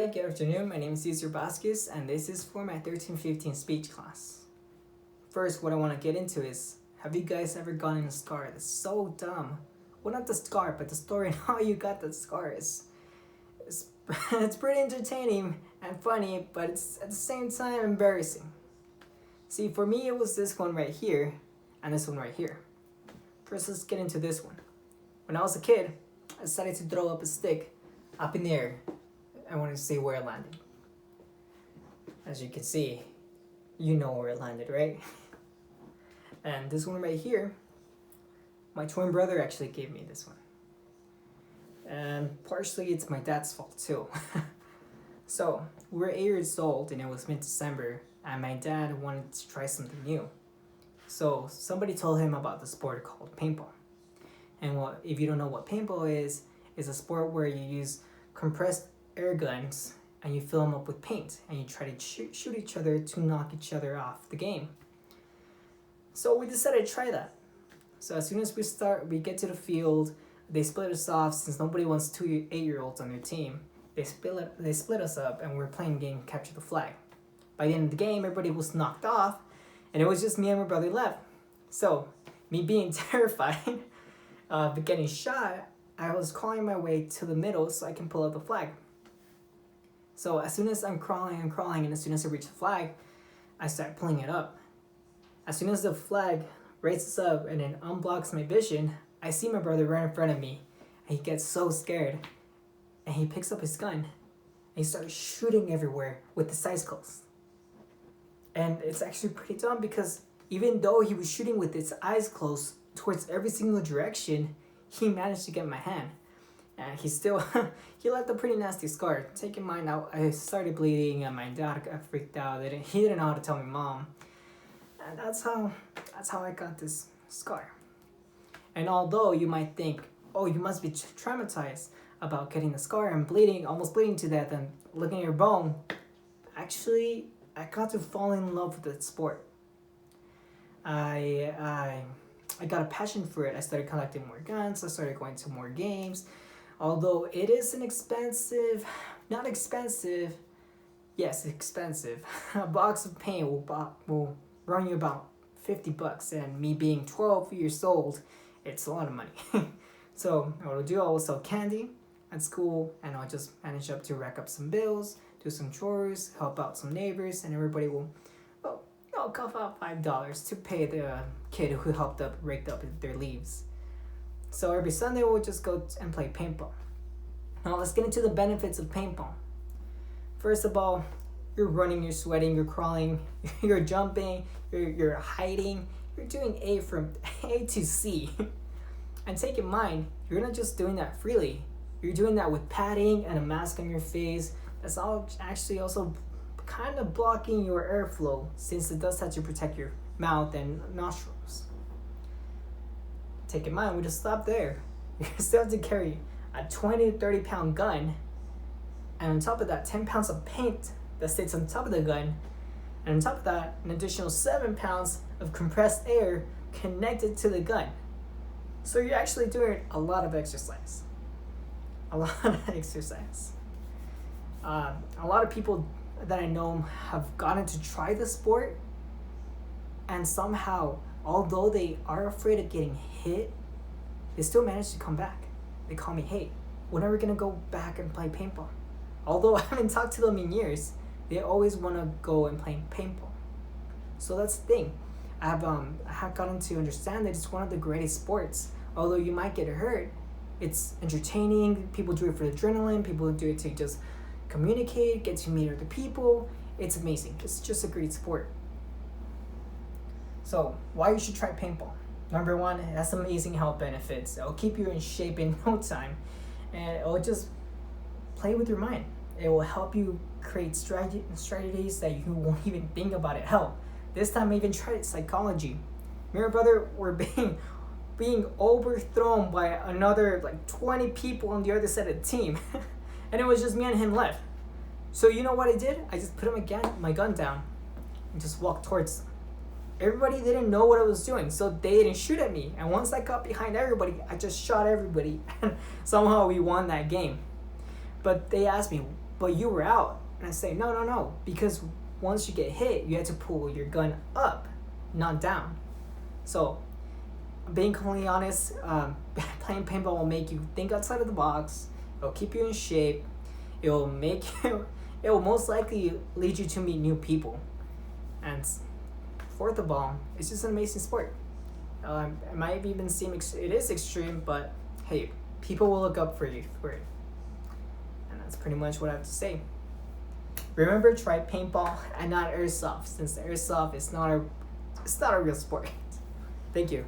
Good afternoon, my name is Cesar Vasquez and this is for my 1315 speech class. First, what I want to get into is, have you guys ever gotten a scar that's so dumb? Well, not the scar, but the story and how you got the scar is it's pretty entertaining and funny, but it's at the same time embarrassing. See, for me it was this one right here and this one right here. First, let's get into this one. When I was a kid, I decided to throw up a stick up in the air. I wanted to see where it landed. As you can see, you know where it landed, right? And this one right here, my twin brother actually gave me this one. And partially it's my dad's fault too. So, we were 8 years old and it was mid-December and my dad wanted to try something new. So, somebody told him about the sport called paintball. And if you don't know what paintball is a sport where you use compressed air guns and you fill them up with paint and you try to shoot each other to knock each other off the game. So we decided to try that. So as soon as we get to the field, they split us off since nobody wants 2 8-year-olds on their team. They split us up and we're playing game Capture the Flag. By the end of the game, everybody was knocked off and it was just me and my brother left. So me being terrified of getting shot, I was crawling my way to the middle so I can pull out the flag. So as soon as I'm crawling, and as soon as I reach the flag, I start pulling it up. As soon as the flag raises up and it unblocks my vision, I see my brother right in front of me, and he gets so scared, and he picks up his gun, and he starts shooting everywhere with his eyes closed. And it's actually pretty dumb because even though he was shooting with his eyes closed towards every single direction, he managed to get my hand. And he left a pretty nasty scar. Taking mine out, I started bleeding and my dad got freaked out. He didn't know how to tell my mom. And that's how I got this scar. And although you might think, oh, you must be traumatized about getting the scar and bleeding, almost bleeding to death and looking at your bone, actually, I got to fall in love with the sport. I got a passion for it. I started collecting more guns. I started going to more games. Although it is expensive, yes, expensive. A box of paint will run you about $50, and me being 12 years old, it's a lot of money. So what I'll do, I will sell candy at school, and I'll just manage to rack up some bills, do some chores, help out some neighbors, and everybody will, I'll cough out $5 to pay the kid who raked up their leaves. So every Sunday we'll just go and play paintball. Now let's get into the benefits of paintball. First of all, you're running, you're sweating, you're crawling, you're jumping, you're hiding, you're doing from A to C. And take in mind, you're not just doing that freely. You're doing that with padding and a mask on your face. That's all actually also kind of blocking your airflow since it does have to protect your mouth and nostrils. Take in mind, we just stop there. You still have to carry a 20 to 30 pound gun, and on top of that, 10 pounds of paint that sits on top of the gun, and on top of that, an additional 7 pounds of compressed air connected to the gun. So you're actually doing a lot of exercise. A lot of people that I know have gotten to try the sport, and somehow, although they are afraid of getting hit, they still manage to come back. They call me, hey, when are we gonna go back and play paintball? Although I haven't talked to them in years, they always wanna go and play paintball. So that's the thing. I have gotten to understand that it's one of the greatest sports. Although you might get hurt, it's entertaining. People do it for adrenaline. People do it to just communicate, get to meet other people. It's amazing. It's just a great sport. So why you should try paintball? Number one, it has amazing health benefits. It'll keep you in shape in no time, and it'll just play with your mind. It will help you create strategies that you won't even think about it. Hell, this time I even tried psychology. Me and my brother were being overthrown by another 20 people on the other side of the team, and it was just me and him left. So you know what I did? I just put my gun down and just walked towards them. Everybody didn't know what I was doing, so they didn't shoot at me. And once I got behind everybody, I just shot everybody. And somehow we won that game. But they asked me, but you were out. And I say, no, because once you get hit, you have to pull your gun up, not down. So, being completely honest, playing paintball will make you think outside of the box. It'll keep you in shape. It will make you. It will most likely lead you to meet new people. And fourth of all, it's just an amazing sport. It might even seem it is extreme, but hey, people will look up for you for it. And that's pretty much what I have to say. Remember, try paintball and not airsoft, since airsoft is not a real sport. Thank you.